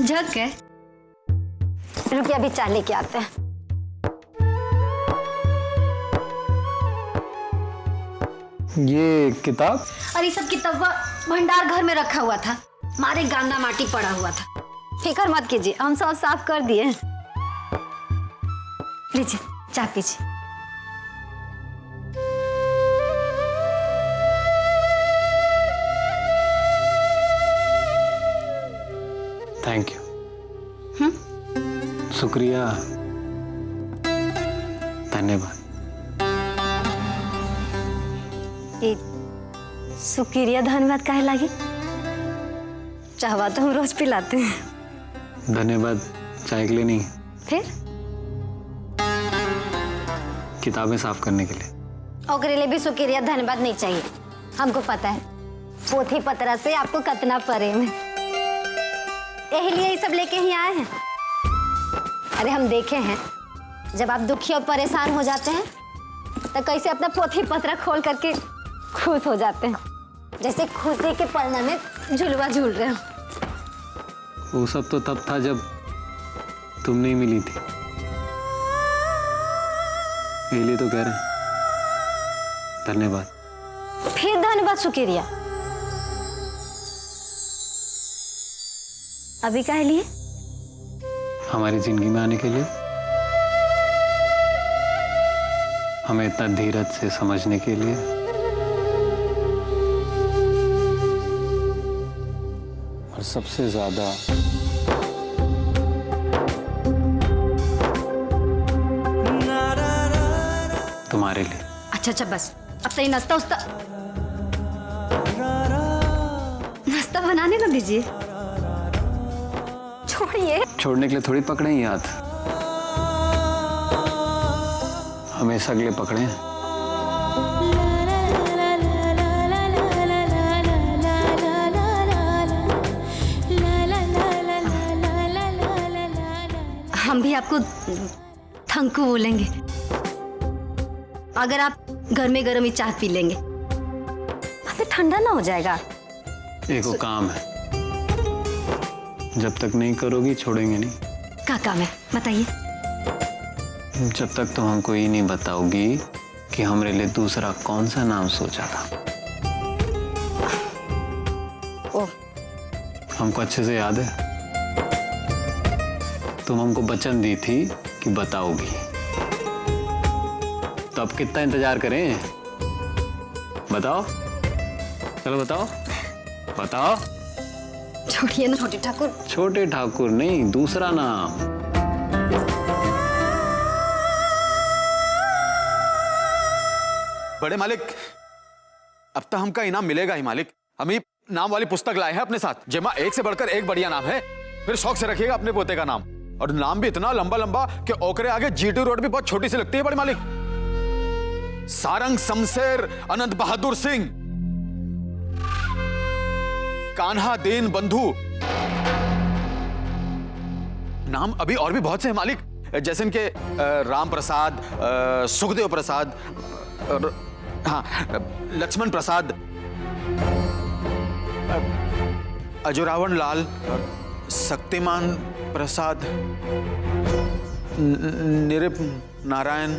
जग है। रुकिए, अभी चाय लेके आते हैं। ये किताब? अरे सब किताब भंडार घर में रखा हुआ था, मारे गांदा माटी पड़ा हुआ था। फिक्र मत कीजिए, हम सब साफ कर दिए। लीजिए चाय पीजिए। Thank you. शुक्रिया, धन्यवाद। शुक्रिया धन्यवाद काहे लागी? चाहवा तो हम रोज पिलाते हैं। धन्यवाद चाय के लिए नहीं, फिर किताबें साफ करने के लिए। ओकरे लिए भी शुक्रिया धन्यवाद नहीं चाहिए। हमको पता है पोथी पतरा से आपको कितना प्रेम है, यही लिए ये सब लेके ही आए हैं। अरे हम देखे हैं जब आप दुखी और परेशान हो जाते हैं तो कैसे अपना पोथी पतरा खोल करके खुश हो जाते हैं, जैसे खुशी के पलना में झुलवा झूल रहे हो। वो सब तो तब था जब तुम नहीं मिली थी, इसलिए तो कह रहे हैं धन्यवाद। फिर धन्यवाद शुक्रिया। अभी काहे लिए? हमारी जिंदगी में आने के लिए, हमें इतना धीरज से समझने के लिए, और सबसे ज्यादा तुम्हारे लिए। अच्छा बस, अब तो ये नाश्ता बनाने को दीजिए। छोड़िए। छोड़ने के लिए थोड़ी पकड़े हैं हाथ, हमेशा के लिए पकड़े हैं। हम भी आपको थैंक यू बोलेंगे अगर आप गर्मे गर्म ही चाय पी लेंगे, तो ठंडा ना हो जाएगा। एक वो काम है, जब तक नहीं करोगी छोड़ेंगे नहीं। क्या काम है बताइए? जब तक तुम हमको ये नहीं बताओगी कि हमरे लिए दूसरा कौन सा नाम सोचा था। ओ, हमको अच्छे से याद है, तुम हमको वचन दी थी कि बताओगी, तो अब कितना इंतजार करें? बताओ, चलो बताओ बताओ। छोड़िए ना छोटे ठाकुर। छोटे ठाकुर नहीं, दूसरा नाम। बड़े मालिक, अब तो हमका इनाम मिलेगा ही मालिक। हम ही नाम वाली पुस्तक लाए हैं अपने साथ, जेमा एक से बढ़कर एक बढ़िया नाम है। फिर शौक से रखिएगा अपने पोते का नाम, और नाम भी इतना लंबा लंबा कि ओकरे आगे जीटी रोड भी बहुत छोटी सी लगती है बड़े मालिक। सारंग शमशेर अनंत बहादुर सिंह, कान्हा दीन बंधु। नाम अभी और भी बहुत से हैं मालिक, जैसे इनके राम प्रसाद, सुखदेव प्रसाद, हाँ लक्ष्मण प्रसाद, अजोरावण लाल, शक्तिमान प्रसाद, निरिप नारायण।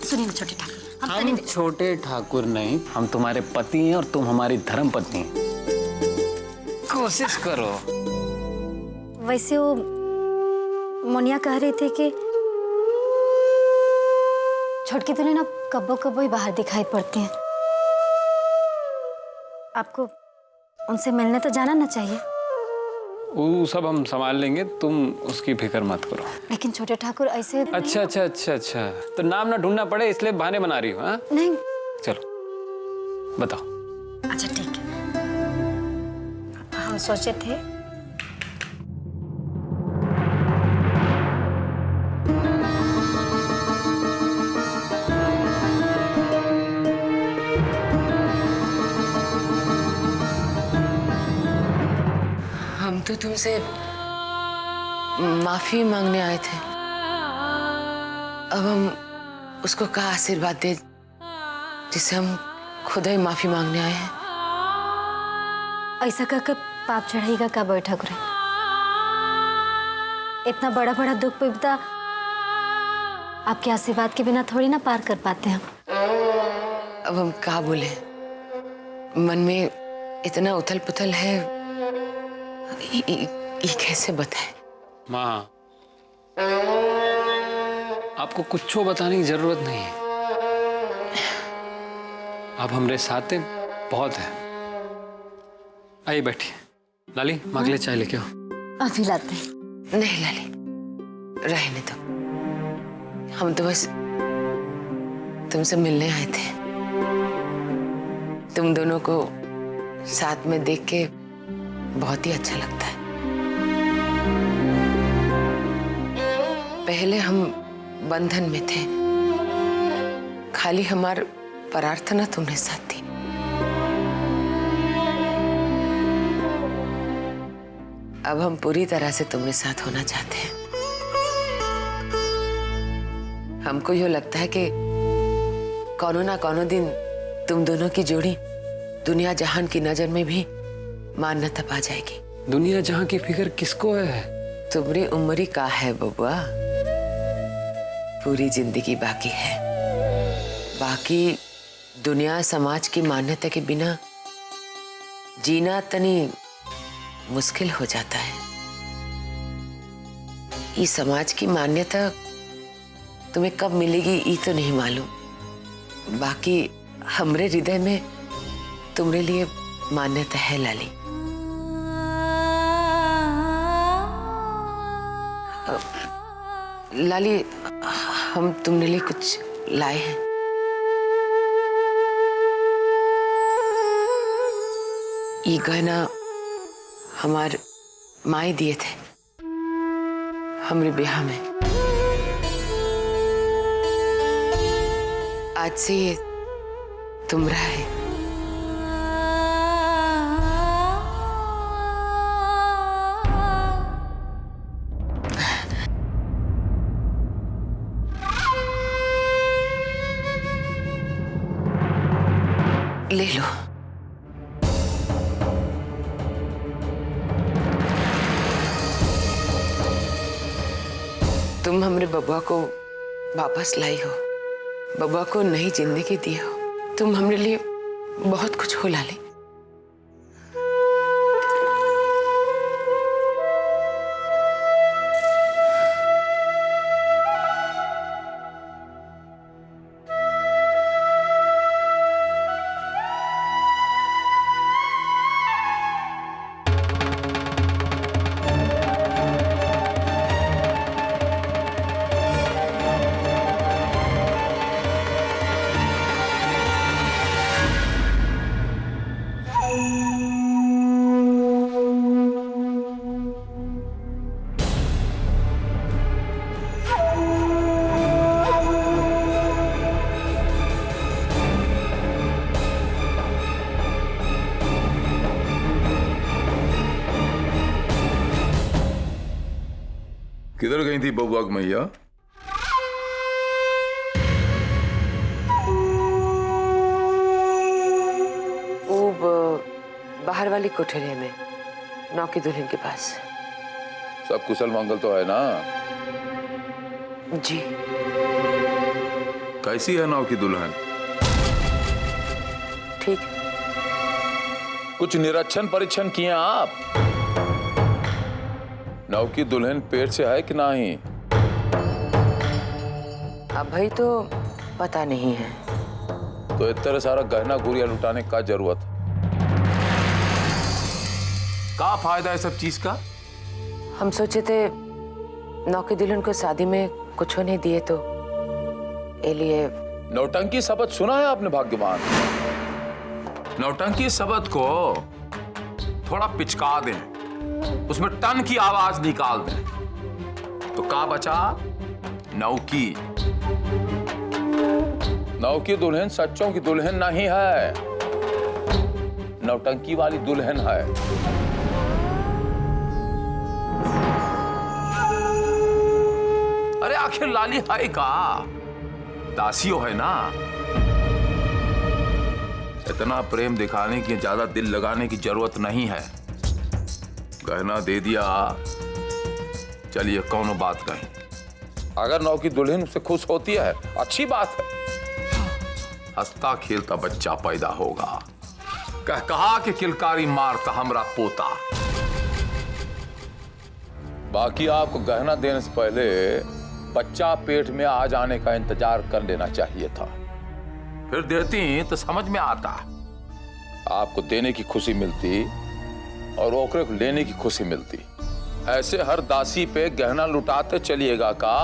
सुनिए छोटे ठाकुर, हम छोटे ठाकुर नहीं, हम तुम्हारे पति हैं और तुम हमारी धर्म पत्नी हैं। कोशिश करो। वैसे वो मोनिया कह रहे थे कि छोटकी तो ना कब्बो कब्बो ही बाहर दिखाई पड़ती हैं। आपको उनसे मिलने तो जाना ना चाहिए। वो सब हम संभाल लेंगे, तुम उसकी फिक्र मत करो। लेकिन छोटे ठाकुर ऐसे। अच्छा अच्छा अच्छा अच्छा, तो नाम ना ढूंढना पड़े इसलिए बहाने बना रही हो? हाँ नहीं, चलो बताओ। अच्छा ठीक है। हम सोचे थे तो तुमसे माफी मांगने आए थे। अब हम उसको क्या आशीर्वाद दे जिससे हम खुद ही माफी मांगने आए हैं। ऐसा कहकर पाप चढ़ेगा का बड़े ठाकुर? इतना बड़ा बड़ा दुख विपदा आपके आशीर्वाद के बिना थोड़ी ना पार कर पाते हैं। अब हम क्या बोले, मन में इतना उथल पुथल है, ये कैसे बताए? माँ, आपको कुछ बताने की जरूरत नहीं है। आप हमारे साथ हैं, बहुत है। आइए बैठिए। लाली, माँ के लिए चाय लेके आओ। अभी लाते हैं। नहीं लाली, रहने दो। हम तो बस तुमसे मिलने आए थे। तुम दोनों को साथ में देख के बहुत ही अच्छा लगता है। पहले हम बंधन में थे, खाली हमार प्रार्थना तुम्हारे साथ थी। अब हम पूरी तरह से तुम्हारे साथ होना चाहते हैं। हमको यो लगता है कि कौनो ना कौनो दिन तुम दोनों की जोड़ी दुनिया जहान की नजर में भी मान्यता पा जाएगी। दुनिया जहां की फिक्र किसको है? तुम्हारी उम्र का है बबुआ, पूरी जिंदगी बाकी है। बाकी दुनिया समाज की मान्यता के बिना जीना तनी मुश्किल हो जाता है। ये समाज की मान्यता तुम्हें कब मिलेगी ये तो नहीं मालूम। बाकी हमरे हृदय में तुम्हारे लिए मान्यता है लाली। लाली, हम तुमने लिए कुछ लाए हैं। ये गहना हमार माई दिए थे हमरे ब्याह में। आज से ये तुम्हारा है। ले लो। तुम हमरे बबुआ को वापस लाई हो, बबुआ को नई जिंदगी दी हो। तुम हमरे लिए बहुत कुछ हो लाली। किधर गई थी बबुआ की मैया? वो बाहर वाली कोठरी में नौकी दुल्हन के पास। सब कुशल मंगल तो है ना? जी। कैसी है नौ की दुल्हन? ठीक। कुछ निरीक्षण परीक्षण किए आप? नौ की दुल्हन पेट से है कि नहीं? अब भाई तो पता नहीं है। तो इतना सारा गहना गुड़िया लुटाने का जरूरत है? क्या फायदा है सब चीज का? हम सोचे थे नौ की दुल्हन को शादी में कुछ नहीं दिए तो ये लिए। नौटंकी शब्द सुना है आपने भाग्यवान? नौटंकी शब्द को थोड़ा पिचका दें, उसमें टन की आवाज निकाल दें, तो क्या बचा? नौकी। नौकी दुल्हन सच्चों की दुल्हन नहीं है, नौटंकी वाली दुल्हन है। आखिर लाली है का दासियों है ना। इतना प्रेम दिखाने की, ज्यादा दिल लगाने की जरूरत नहीं है। गहना दे दिया, चलिए कौन बात कहें। अगर नौ की दुल्हन उससे खुश होती है अच्छी बात है, हंसता खेलता बच्चा पैदा होगा। कहा कि किलकारी मारता हमरा पोता। बाकी आपको गहना देने से पहले बच्चा पेट में आ जाने का इंतजार कर लेना चाहिए था, फिर देती तो समझ में आता। आपको देने की खुशी मिलती और ओकरे को लेने की खुशी मिलती। ऐसे हर दासी पे गहना लुटाते चलिएगा का।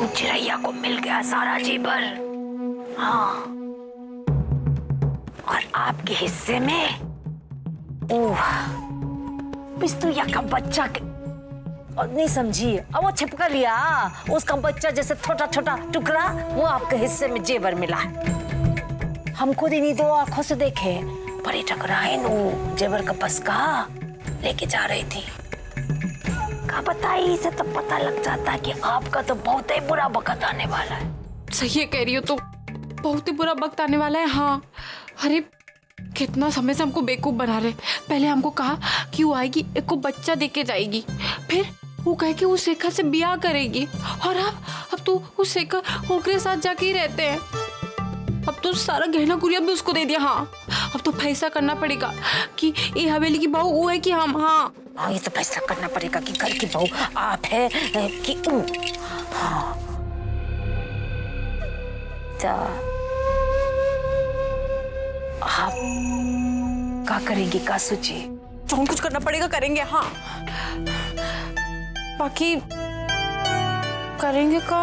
चिरैया को मिल गया सारा जेवर। हाँ, और आपके हिस्से में पिस्तुया का बच्चा और नहीं समझी, अब वो छिपका लिया उसका बच्चा जैसे छोटा छोटा टुकड़ा, वो आपके हिस्से में जेवर मिला है। हम खुद इन्हीं दो आंखों से देखे, बड़ी टकराए नो जेवर का पसका लेके जा रही थी। का बताई इसे तो पता लग जाता है कि आपका तो बहुत ही बुरा वक्त आने वाला है। सही है कह रही हो, तो बहुत ही बुरा वक्त आने वाला है। हाँ, अरे कितना समय से हमको बेवकूफ बना रहे। पहले हमको कहा कि वो आएगी, एक को बच्चा देके जाएगी, फिर वो कहे कि वो शेखर से ब्याह करेगी, और अब तो वो शेखर ओकरे साथ जाके ही रहते हैं। अब तो सारा गहना गुड़िया भी उसको दे दिया। हाँ, अब तो फैसला करना पड़ेगा कि ये हवेली की बहू वो है कि हम। हाँ, ये तो फैसला करना पड़ेगा कि घर की बहू आप है कि वो। हाँ, आप क्या करेंगे, क्या सोचिए? जो कुछ करना पड़ेगा करेंगे। हाँ, बाकी करेंगे का।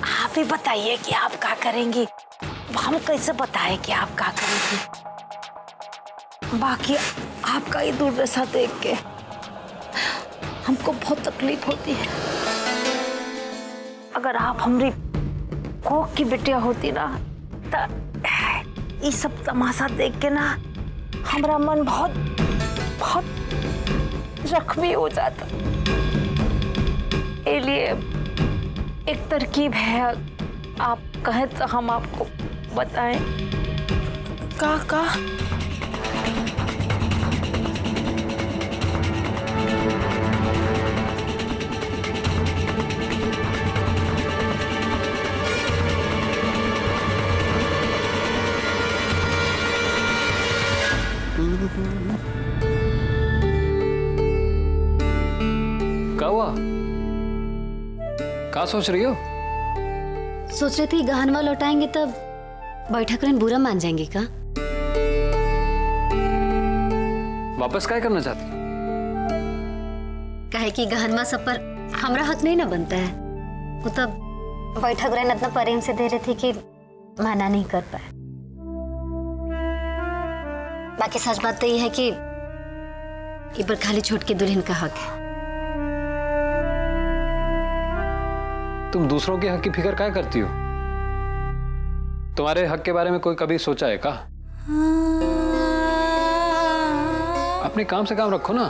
आप ही बताइए कि आप क्या करेंगे, हम कैसे बताएं कि आप क्या करेंगे। बाकी आपका ये दुर्दशा देख के हमको बहुत तकलीफ होती है। अगर आप हमारी कोख की बेटिया होती ना, तो ये सब तमाशा देख के ना हमारा मन बहुत बहुत जख्मी हो जाता। इसलिए एक तरकीब है, आप कहें तो हम आपको बताएं। का क्या हुआ? क्या सोच रही हो? सोच रही थी गहनवा लौटाएंगे तब बैठक रहन बुरा मान जाएंगे का? वापस क्या करना चाहती? कहे कि गहनवा सब पर हमारा हक नहीं ना बनता है। वो तब बैठक रहन इतना प्रेम से दे रही थी कि मना नहीं कर पाए। बाकी सच बात तो ये है कि ये पर खाली छोटकी दुल्हन का हक है। तुम दूसरों के हक की फिक्र क्या करती हो? तुम्हारे हक के बारे में कोई कभी सोचा है का? अपने काम से काम रखो ना।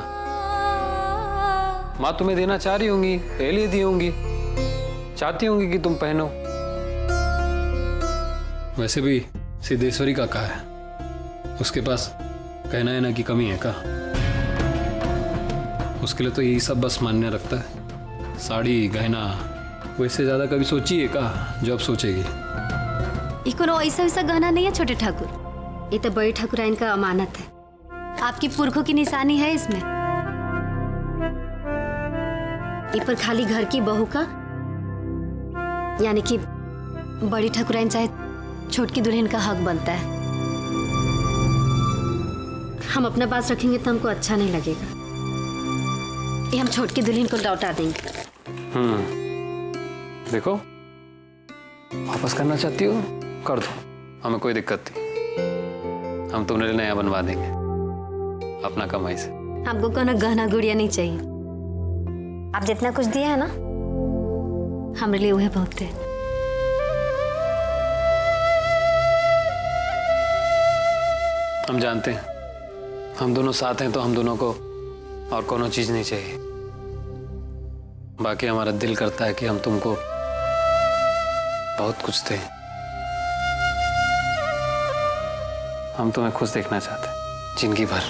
माँ तुम्हें देना चाह रही होंगी, लिए दी होंगी, चाहती होंगी कि तुम पहनो। वैसे भी सिद्धेश्वरी का कहा है, उसके पास कहना है ना की कमी है का? उसके लिए तो यही सब बस मान्य रखता है। साड़ी गहना वैसे ज्यादा कभी सोची है का जो अब सोचेगी? ये कोनो ऐसा वैसा गहना नहीं है छोटे ठाकुर, ये तो बड़ी ठाकुराइन का अमानत है। आपकी पुरखों की निशानी है इसमें। ये पर खाली घर की बहू का, यानी कि बड़ी ठाकुराइन चाहे छोटकी दुल्हन का हक बनता है। हम अपना पास रखेंगे तो हमको अच्छा नहीं लगेगा। ये हम छोटकी दुल्हन को लौटा देंगे। देखो, वापस करना चाहती हो कर दो, हमें कोई दिक्कत नहीं, हम तुम्हारे लिए नया बनवा देंगे अपना कमाई से। हमको कोनो गहना गुड़िया नहीं चाहिए। आप जितना कुछ दिया है ना, हमारे लिए वह बहुत है। हम जानते हैं हम दोनों साथ हैं तो हम दोनों को और कोनो चीज नहीं चाहिए। बाकी हमारा दिल करता है कि हम तुमको बहुत कुछ दें। हम तुम्हें खुश देखना चाहते हैं जिंदगी भर।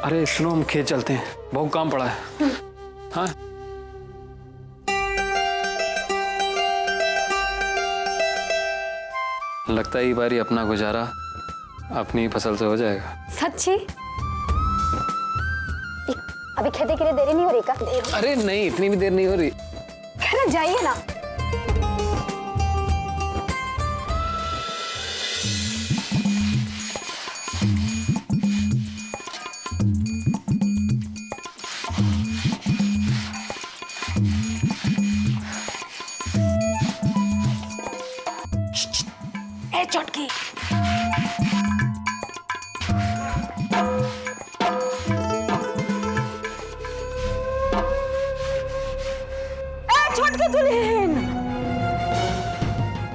अरे सुनो, हम खेत चलते हैं, बहुत काम पड़ा है। हाँ लगता है ये बारी अपना गुजारा अपनी फसल से हो जाएगा। सच्ची? अभी खेती के लिए देरी नहीं हो रही का? अरे नहीं, इतनी भी देर नहीं हो रही। खैर जाइए ना। ए चुटकी, चुटकी दुल्हन,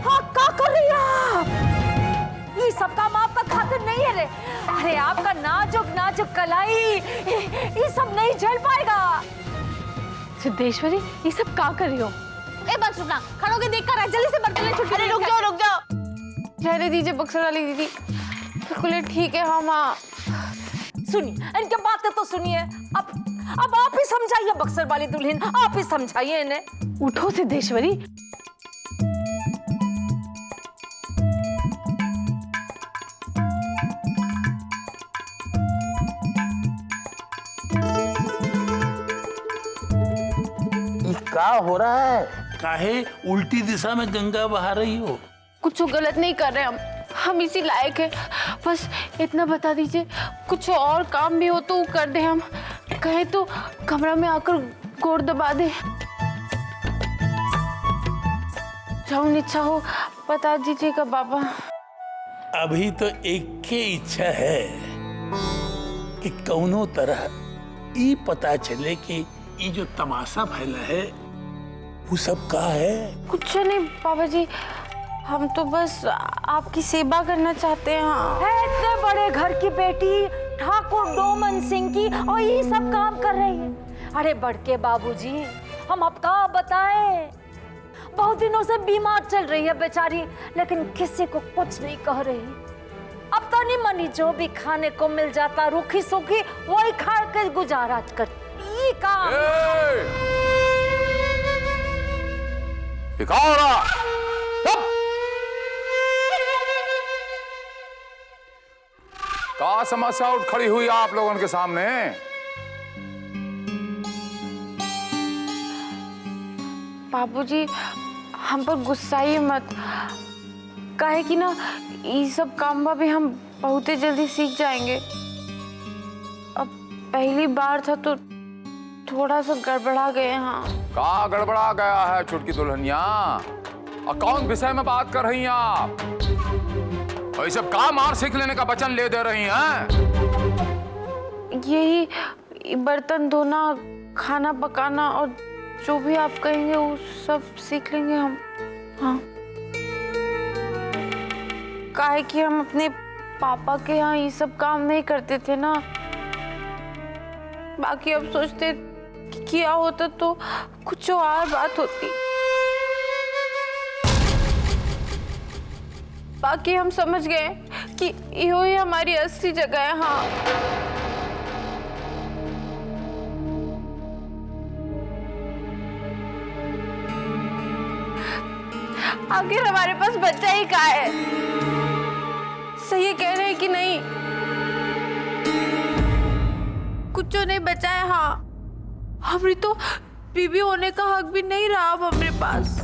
हाँ क्या कर रही है आप? ये सब काम आपका खातिर नहीं है रे। अरे आपका नाजुक नाजुक कलाई ये सब नहीं झेल पाएगा। सिद्धेश्वरी, ये सब क्या कर रही हो? ए बस रुकना, खड़ो के देख कर जल्दी से बर्तन ले छुट्टी। अरे रुक जाओ। रहने दीजिए बक्सर वाली दीदी, बिल्कुल ठीक है। हाँ माँ, सुनिए इनके बातें तो सुनिए। अब आप ही समझाइए बक्सर वाली दुल्हन, आप ही समझाइए इन्हें। उठो सिद्धेश्वरी। क्या हो रहा है? काहे उल्टी दिशा में गंगा बहा रही हो? कुछ गलत नहीं कर रहे हम इसी लायक है। बस इतना बता दीजिए, कुछ और काम भी हो तो वो कर दे। हम कहें तो कमरा में आकर गोड़ दबा दे। जब इच्छा हो बता दीजिएगा बाबा। अभी तो एक के इच्छा है कि कौनो तरह ये पता चले कि ये जो तमाशा फैला है वो सब का है। कुछ नहीं बाबा जी, हम तो बस आपकी सेवा करना चाहते हैं। हाँ। है इतने बड़े घर की बेटी ठाकुर डोमन सिंह की और ये सब काम कर रही है। अरे बड़के बाबूजी, हम अब क्या बताएं, बहुत दिनों से बीमार चल रही है बेचारी, लेकिन किसी को कुछ नहीं कह रही। अब तो नहीं मनी जो भी खाने को मिल जाता रूखी सूखी वही खा के गुजारा करती। ये काम क्या हो रहा? क्या समस्या उठ खड़ी हुई आप लोगों के सामने? बाबूजी, हम पर गुस्साइए मत। काहे कि ना ये सब काम भी हम बहुत ही जल्दी सीख जाएंगे। अब पहली बार था तो थोड़ा सा गड़बड़ा गए। हाँ। क्या गड़बड़ा गया है छुटकी दुल्हनिया? और कौन विषय में बात कर रही हैं आप? और ये सब काम और सीख लेने का वचन ले दे रही हैं? यही बर्तन धोना, खाना पकाना और जो भी आप कहेंगे वो सब सीख लेंगे हम। हाँ। काहे कि हम अपने पापा के यहाँ ये सब काम नहीं करते थे ना। बाकी अब सोचते कि किया होता तो कुछ और बात होती। बाकी हम समझ गए कि यो ही हमारी असली जगह है। हाँ। आखिर हमारे पास बच्चा ही कहाँ है? सही कह रहे हैं कि नहीं? कुछ नहीं बचा है। हाँ, हमारी तो बीबी होने का हक भी नहीं रहा अब हमारे पास।